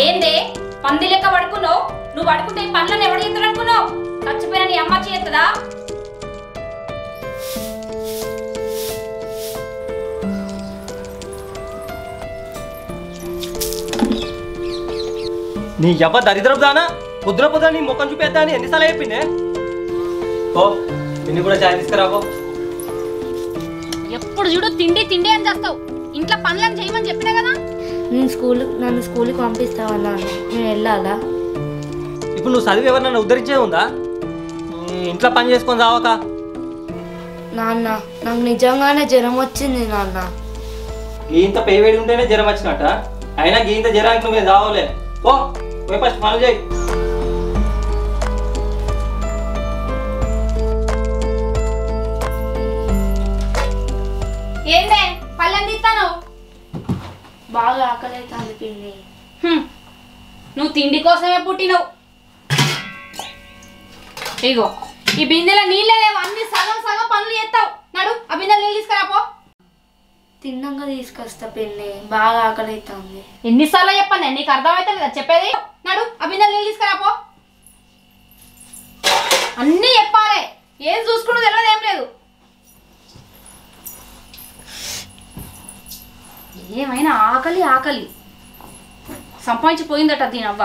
ఏందే పంది లెక్క పడుకున్నావు? నువ్వు పడుకుంటే ఈ పనులను ఎవడు చేస్తాడు అనుకున్నావు? చచ్చిపోయిన నీ అమ్మ చేస్తుందా? నీ ఎవ్వ దరిద్రపు దానా పొద్దున పొద్దున నీ ముఖం చూపేద్దా అని ఎన్నిసార్లు చెప్పిందే? ఓ నిన్ను కూడా చాయ్ తీసుకురాబో. ఎప్పుడు చూడు తిండి తిండి అని చేస్తావు. ఇంట్లో పనులను చేయమని చెప్పినా కదా. నన్ను స్కూల్కి పంపిస్తావన్నా, నేను వెళ్ళాలా? ఇప్పుడు నువ్వు చదివి ఎవరినన్నా ఉద్ధరించే ఉందా? ఇంట్లో పని చేసుకొని రావక. నాన్న నాకు నిజంగానే జ్వరం వచ్చింది నాన్న. గీంత పేవేడి ఉంటేనే జ్వరం వచ్చినట్ట. అయినా గీంత జ్వరానికి నువ్వు రావలే. ఓ పోయి ఫస్ట్ పనులు చేయి. ఏందే పళ్ళని తీస్తాను? బాగా ఆకలి అవుతుంది పిన్ని. నువ్వు తిండి కోసమే పుట్టినవు. ఇగో ఈ బిందెలో నీళ్ళేమో అన్ని సగం సగం పనులు చేస్తావు. నడు ఆ బిందెలు నీళ్ళు తీసుకురాపో. తిన్నాక తీసుకొస్తా పిన్ని, బాగా ఆకలి అవుతుంది. ఎన్నిసార్లు చెప్పండి, నీకు అర్థమవుతుంది కదా చెప్పేది. నడు ఆ బిందెలు నీళ్ళు తీసుకురాపో. అన్నీ చెప్పాలి, ఏం చూసుకుంటూ తెలియదు ఏం లేదు. ఏమైనా ఆకలి ఆకలి సంపాదించిపోయిందట దీని అవ్వ.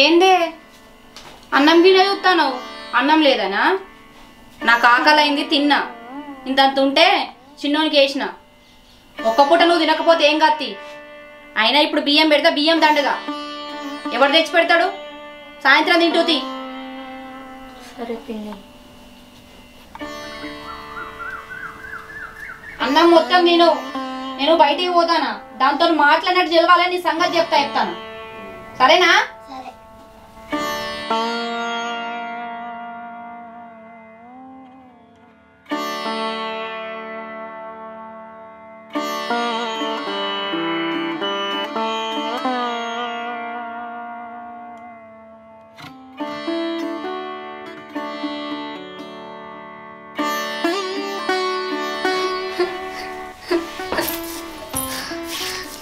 ఏందే అన్నం గిన్నె చూస్తాను? అన్నం లేదనా? నాకు ఆకలి అయింది, తిన్నా. ఇంతంత ఉంటే చిన్నోనికి వేసిన. ఒక్క పూట నువ్వు తినకపోతే ఏం కత్తి. అయినా ఇప్పుడు బియ్యం పెడతా, బియ్యం దండగా ఎవరు తెచ్చి పెడతాడు? సాయంత్రం తింటూతి. సరే పిన్ని. అన్నం మొత్తం తిను. నేను బయటికి పోతానా, దాంతో మాట్లాడినట్టు గెలవాలని నీ సంగతి చెప్తాను. సరేనా?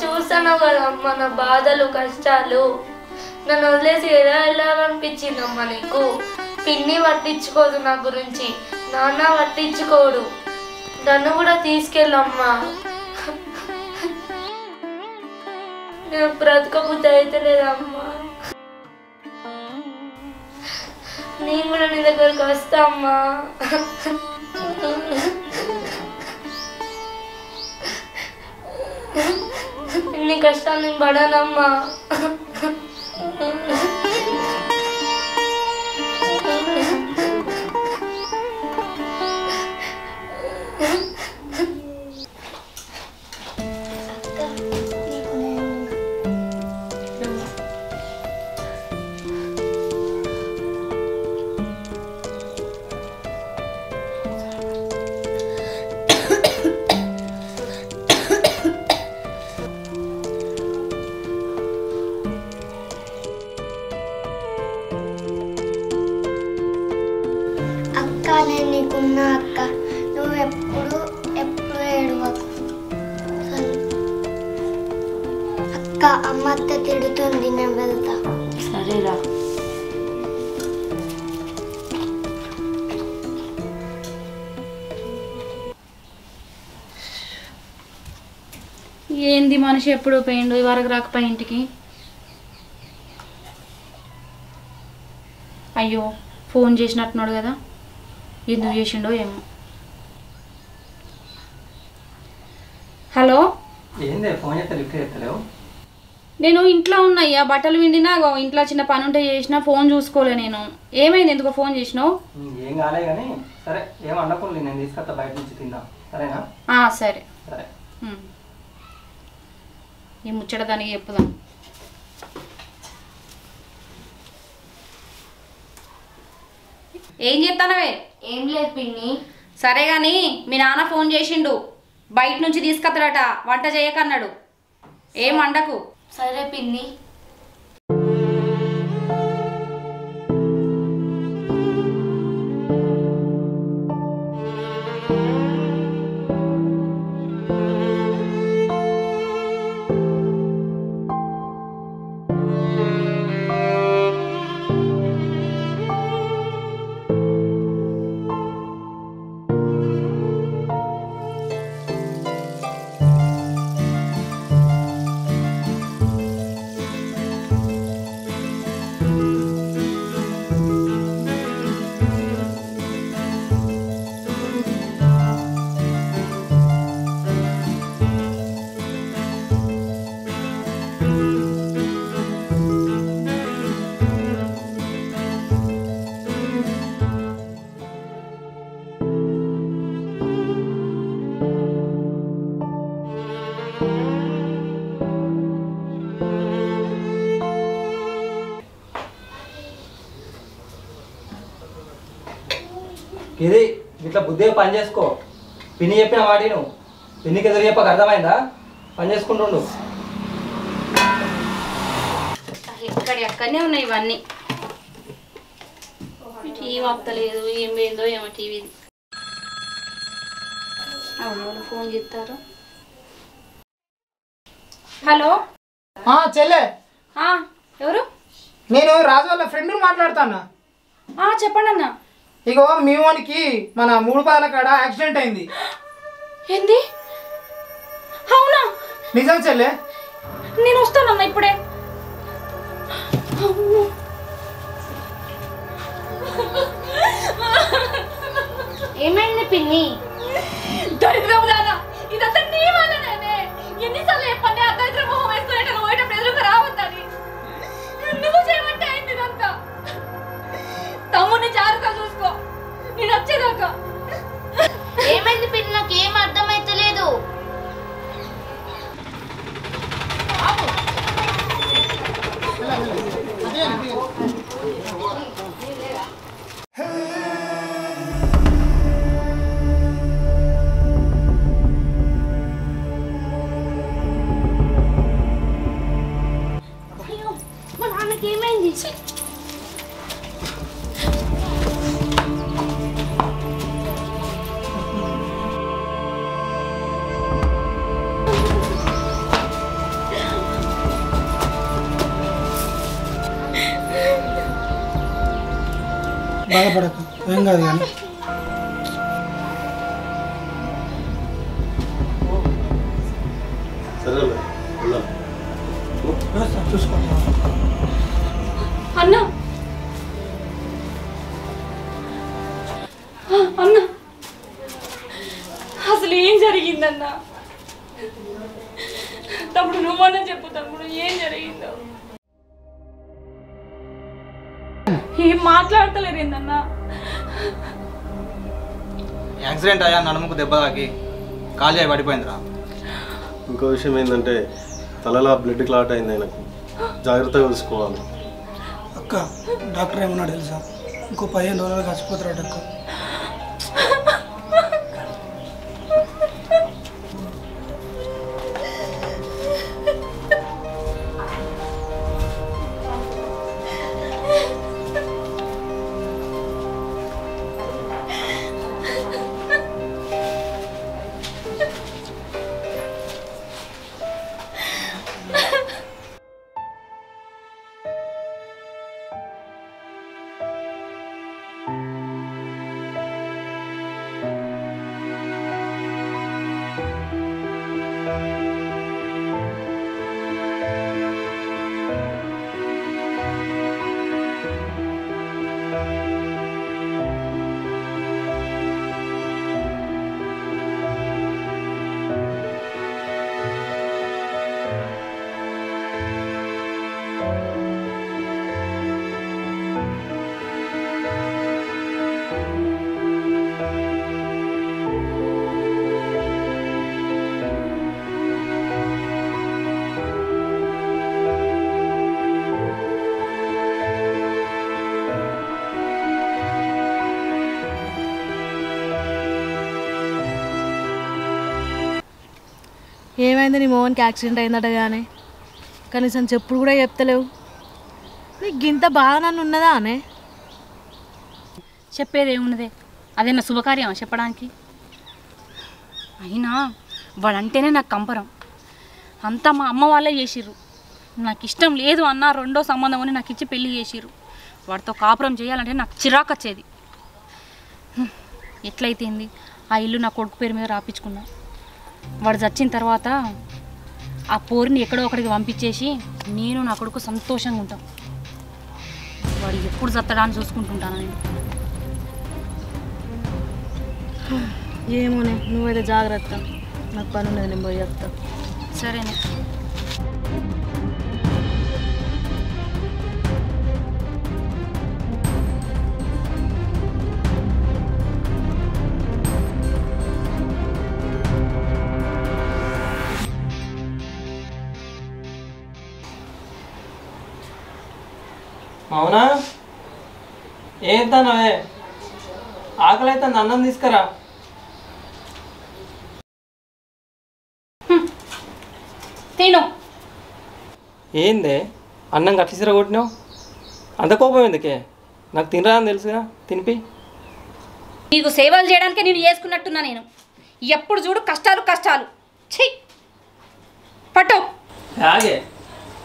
చూసాను కదమ్మా నా బాధలు కష్టాలు. నన్ను వదిలేసి ఎలా వెళ్ళాలనిపించిందమ్మా నీకు? పిన్ని పట్టించుకోదు నా గురించి, నాన్న పట్టించుకోడు. నన్ను కూడా తీసుకెళ్ళమ్మా. నేను బ్రతకబుద్ధి అయితే లేదమ్మా. నేను కూడా నీ దగ్గరకు వస్తా అమ్మా. ఇన్ని కష్టాలు నేను పడానమ్మా. నేను నీకున్నా అక్క, నువ్వు ఎప్పుడు ఏడవకు అక్క. అమ్మ అత్త తిడుతుంది, నేను వెళ్తా. సరేరా. ఏంది మనిషి ఎప్పుడు పోయిండు, ఈ వరకు రాకపోయి ఇంటికి. అయ్యో ఫోన్ చేసినట్టున్నాడు కదా, ఎందుకు చేసిండో ఏమో. హలో, ఏందే ఫోన్ చేస్తే లిఫ్ట్ చేస్తలేవు? నేను ఇంట్లో ఉన్నాయ్యా, బట్టలు విండినా, ఇంట్లో చిన్న పని ఉంటే చేసినా, ఫోన్ చూసుకోలే నేను. ఏమైంది, ఎందుకో ఫోన్ చేసినావు? ఏం కాలే కానీ సరే, ఏం అనకుండా నేను తీసుకొస్తా బయట నుంచి తిందాం, సరేనా? సరే సరే. ఈ ముచ్చట దానికి చెప్పుదాం. ఏం చేస్తానవే? ఏం లేదు పిన్ని. సరే గాని మీ నాన్న ఫోన్ చేసిండు, బయట నుంచి తీసుకొస్తాడట, వంట చేయకన్నాడు. ఏం అండకు. సరే పిన్ని. ఇది ఇట్లా బుద్ధిగా పని చేసుకో. పిన్ని చెప్పిన వాడి నువ్వు పిన్నికి ఎదురు చెప్పక అర్థమైందా? పని చేసుకుంటుండు. ఎక్కడనే ఉన్నాయి ఇవన్నీ. టీవీ వస్తలేదు, ఏం పోయిందో ఏమో టీవీ. అవును ఫోన్ చేస్తారు. హలో చెల్లె, ఎవరు? నేను రాజు వాళ్ళ ఫ్రెండ్ మాట్లాడుతానా. చెప్పండి అన్న. ఇగో మీ వానికి మన 3 పాదాల కాడ యాక్సిడెంట్ అయింది. ఏంది? అవునా? నిజం చెల్లె. నేను వస్తానన్నా ఇప్పుడే. ఏమైంది పిన్ని? దరిద్రం దాదా, ఇదంతా నీ వల్లనే. ఎన్నిసార్లు చెప్పండి ఆ దరిద్ర మొహం వేసుకునేట పోయేటప్పుడు ఎదురుగా రావద్దని. నువ్వు చేయమంటే అయింది ఇదంతా. తమ్ముడిని జాగ్రత్త చూసుకో, నేను వచ్చేదాకా. ఏమైంది పిన్ని? నాకు ఏం అర్థమైతలేదు. మా నాన్నకి ఏమైంది? బాధపడకు, ఏం కాదు కానీ. చూసుకో అన్న. అన్న అసలు ఏం జరిగిందన్నా? తమ్ముడు నువ్వన్నా చెప్పు తమ్ముడు, ఏం జరిగిందో? ఏం మాట్లాడతలేరు ఏందన్నా? యాక్సిడెంట్ అయ్యా, నడుముకు దెబ్బ తాకి కాలు చేయి పడిపోయిందిరా. ఇంకో విషయం ఏంటంటే తలలో బ్లడ్ క్లాట్ అయింది. ఆయనకు జాగ్రత్తగా చూసుకోవాలి. అక్క, డాక్టర్ ఏమన్నాడు తెలుసా? ఇంకో 15 రోజులు చచ్చిపోతారట అక్క. ఏమైంది నీ మోహన్కి యాక్సిడెంట్ అయిందట కానీ కనీసం చెప్పుడు కూడా చెప్తలేవు. నీకు గింత బాగా నన్ను ఉన్నదా అనే? చెప్పేది ఏమున్నదే, అదేనా శుభకార్యం చెప్పడానికి? అయినా వాడంటేనే నాకు కంపరం. అంతా మా అమ్మ వాళ్ళే చేసిర్రు. నాకు ఇష్టం లేదు అన్న రెండో సంబంధం అని నాకు ఇచ్చి పెళ్లి చేసిర్రు. వాడితో కాపురం చేయాలంటే నాకు చిరాకు వచ్చేది. ఎట్లయితేంది, ఆ ఇల్లు నా కొడుకు పేరు మీద రాపించుకున్నా. వాడు చచ్చిన తర్వాత ఆ పోరిని ఎక్కడో ఒకడికి పంపించేసి నేను నా కొడుకు సంతోషంగా ఉంటాం. వాడు ఎప్పుడు చత్తడా అని చూసుకుంటుంటాను నేను. ఏమోనే, నువ్వైతే జాగ్రత్త. నాకు పని ఉన్నది, నేను పోయి చెప్తా. సరేనే. అవునా? ఏంటన్నావే? ఆకలి అయితే అన్నం తీసుకురా. తిను. ఏందే అన్నం గట్టిసిరా కొట్టినావు? అంత కోపం ఎందుకే? నాకు తినరా అని తెలుసుగా, తినిపి. నీకు సేవలు చేయడానికే నేను చేసుకున్నట్టున్నా. నేను ఎప్పుడు చూడు కష్టాలు కష్టాలు. ఛీ పట్టు. ఆగే,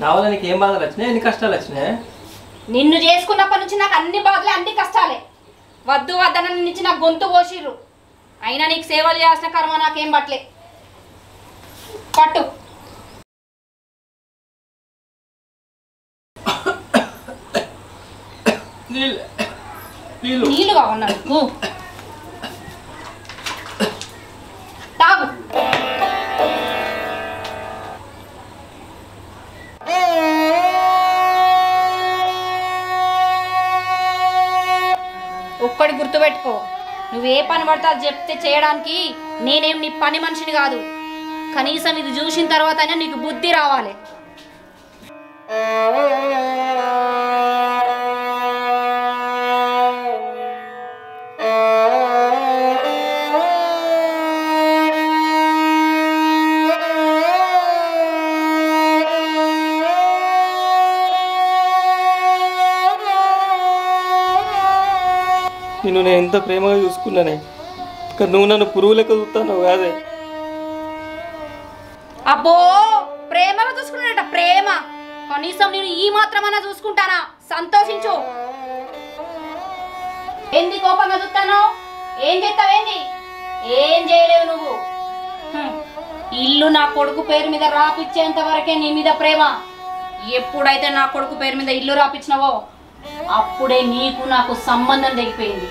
నా వల్ల నీకు ఏం బాధలు వచ్చినాయి, ఎన్ని కష్టాలు వచ్చినాయి? నిన్ను చేసుకున్నప్పటి నుంచి నాకు అన్ని బాధలే, అన్ని కష్టాలే. వద్దు వద్దన నుంచి నాకు గొంతు కోసిర్రు. అయినా నీకు సేవలు చేయాల్సిన కర్మ నాకేం పట్టలే. పట్టు. నీళ్ళు కావన్నా నీకు? తాగు. ఒక్కడి గుర్తుపెట్టుకో, నువ్వే పని పడతా చెప్తే చేయడానికి నేనేం నీ పని మనిషిని కాదు. కనీసం ఇది చూసిన తర్వాత అయినా నీకు బుద్ధి రావాలి. నేను ఎంత ప్రేమగా చూసుకున్నానే, కానీ నువ్వు నన్ను పురుగు లెక్క చూస్తాను కాదే. అబ్బో, ప్రేమగా చూసుకున్నాడట ప్రేమ. కనీసం నేను ఈ మాత్రమన్నా చూసుకుంటానా? సంతోషించు. ఏంది కోపంగా చూస్తాను? ఏం చేస్తావేంది? ఏం చేయలేవు నువ్వు. ఇల్లు నా కొడుకు పేరు మీద రాపిచ్చేంత వరకే నీ మీద ప్రేమ. ఎప్పుడైతే నా కొడుకు పేరు మీద ఇల్లు రాపిచ్చినావో అప్పుడే నీకు నాకు సంబంధం తెగిపోయింది.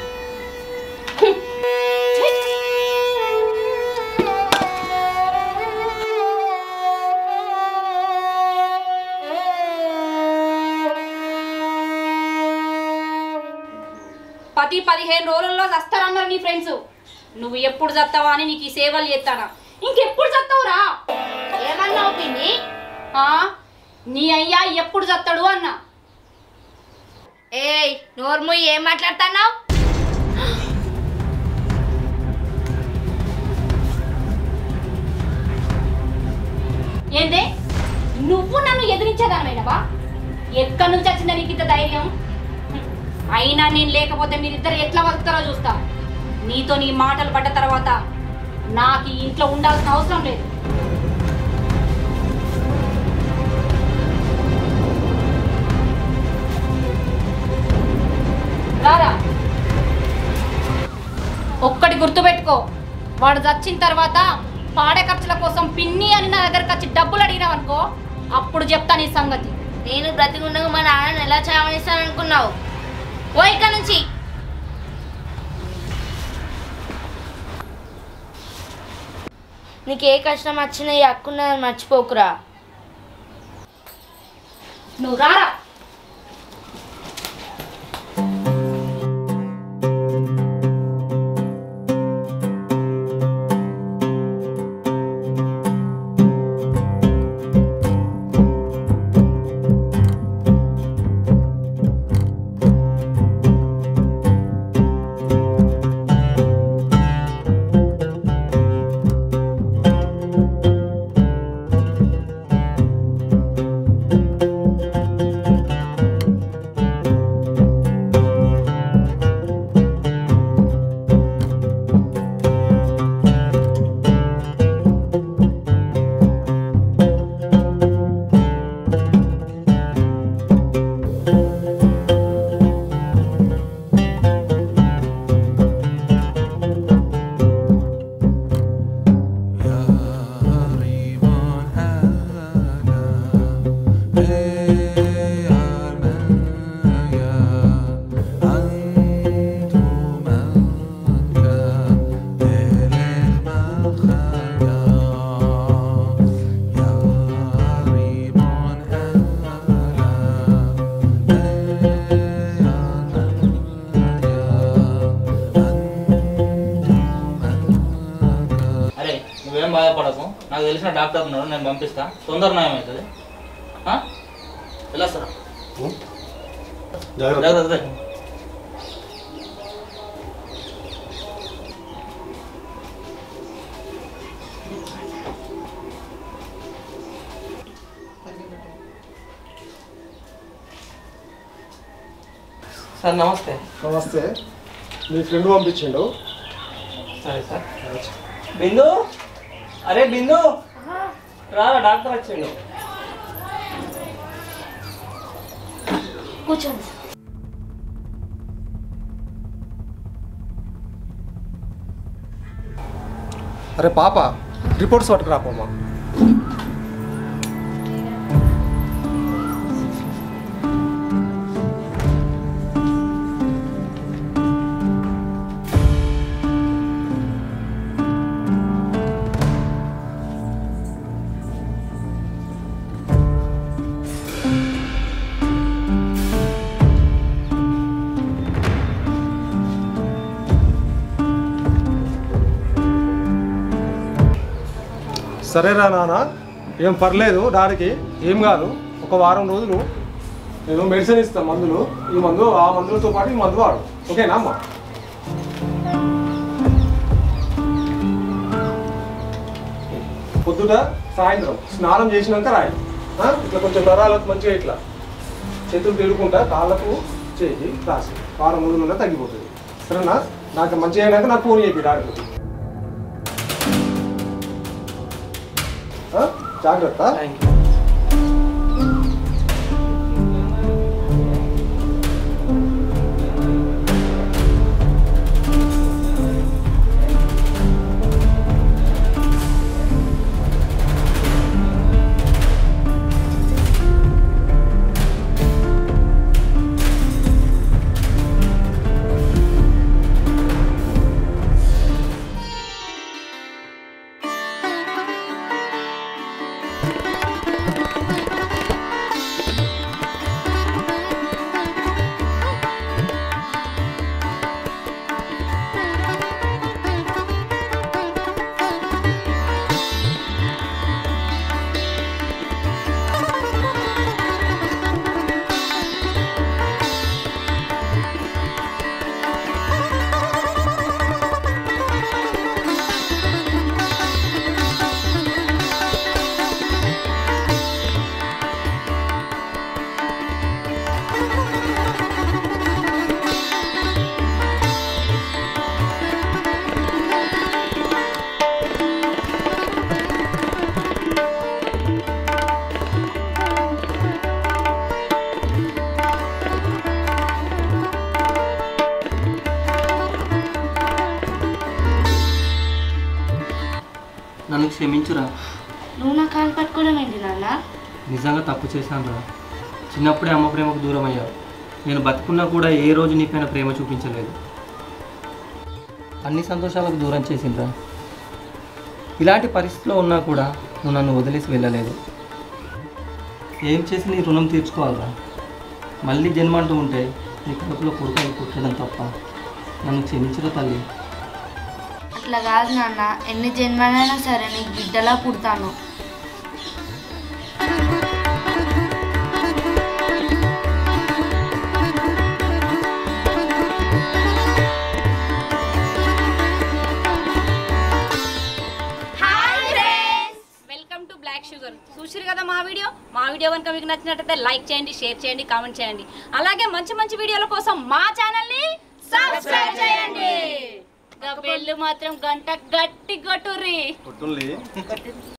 పది 15 రోజుల్లో చస్తారన్నారు నీ ఫ్రెండ్స్. నువ్వు ఎప్పుడు చస్తావా అని నీకు ఈ సేవలు చేస్తానా? ఇంకెప్పుడు చస్తావురా? ఏమన్నావు పిన్ని? నీ అయ్యా ఎప్పుడు చస్తాడు అన్నా. ఏయ్ నోర్ము, ఏం మాట్లాడుతున్నావు? ఏందే నువ్వు నన్ను ఎదిరించేదానివైనవా? ఎక్కడి నుంచి వచ్చిందా నీకు ఇంత ధైర్యం? అయినా నేను లేకపోతే మీరిద్దరు ఎట్లా బతుకుతారో చూస్తా. నీతో నీ మాటలు పడ్డ తర్వాత నాకు ఈ ఇంట్లో ఉండాల్సిన అవసరం లేదు. రారా. ఒక్కటి గుర్తుపెట్టుకో, వాడు చచ్చిన తర్వాత పాడే ఖర్చుల కోసం పిన్ని అని నా దగ్గరకు వచ్చి డబ్బులు అడిగినావనుకో, అప్పుడు చెప్తా నీ సంగతి. నేను బ్రతికుండగా మా నాన్నని ఎలా చావనిస్తాననుకున్నావు? ఓ ఇక్కడ నుంచి. నీకు ఏ కష్టం వచ్చినా ఈ హక్కున్నదని మర్చిపోకురా. నువ్వు రారా. నాకు తెలిసిన డాక్టర్ ఉన్నాడు, నేను పంపిస్తా, తొందర నయం అవుతుంది. వెళ్ళొస్తారా? జాగ్రత్త. సార్ నమస్తే. నమస్తే. మీ ఫ్రెండ్ పంపించిండు. సరే సార్. బిందు, అరే బిందు రా, డాక్టర్ వచ్చిండు. కూర్చోండి. అరే పాప, రిపోర్ట్స్ పట్టుకురాపమ్మా. సరేరా నాన్న, ఏం పర్లేదు, డాడీకి ఏం కాదు. ఒక వారం రోజులు నేను మెడిసిన్ ఇస్తాను, మందులు. ఈ మందు ఆ మందులతో పాటు ఈ మందు వాడు, ఓకేనా అమ్మా? పొద్దుట సాయంత్రం స్నానం చేసినాక రాయి. ఇట్లా కొంచెం నరాలకు మంచిగా ఇట్లా చేతులు తిరుగుకుంటా కాళ్ళకు చేయి రాసి వారం రోజులున్నా తగ్గిపోతుంది. సరేనా? నాకు మంచిగా అయినాక నాకు ఫోన్ చెప్పి డాక్టర్. జాగ్రత్త. నన్ను క్షమించురా. నువ్వు నా కాలు పట్టుకోవడం ఏంటి నాన్న? నిజంగా తప్పు చేశాను రా. చిన్నప్పుడే అమ్మ ప్రేమకు దూరం అయ్యావు. నేను బతుకున్నా కూడా ఏ రోజు నీపైన ప్రేమ చూపించలేదు. అన్ని సంతోషాలకు దూరం చేసిండ్రా. ఇలాంటి పరిస్థితిలో ఉన్నా కూడా నువ్వు నన్ను వదిలేసి వెళ్ళలేదు. ఏం చేసి నీ రుణం తీర్చుకోవాలరా? మళ్ళీ జన్మ అంటూ ఉంటే నీ కడుపులో కొడుకు పుట్టడం తప్ప. నన్ను క్షమించరా తల్లి. అట్లా కాదు నాన్న, ఎన్ని జన్మలైనా సరే నీకు బిడ్డలా పుడతాను. Welcome to black sugar. చూసిరు కదా మా వీడియో కనుక మీకు నచ్చినట్లయితే లైక్ చేయండి, షేర్ చేయండి, కామెంట్ చేయండి. అలాగే మంచి మంచి వీడియోల కోసం మా ఛానల్ని సబ్స్క్రైబ్ చేయండి. బెల్ మాత్రం గంట గట్టి కొట్టుర్రి.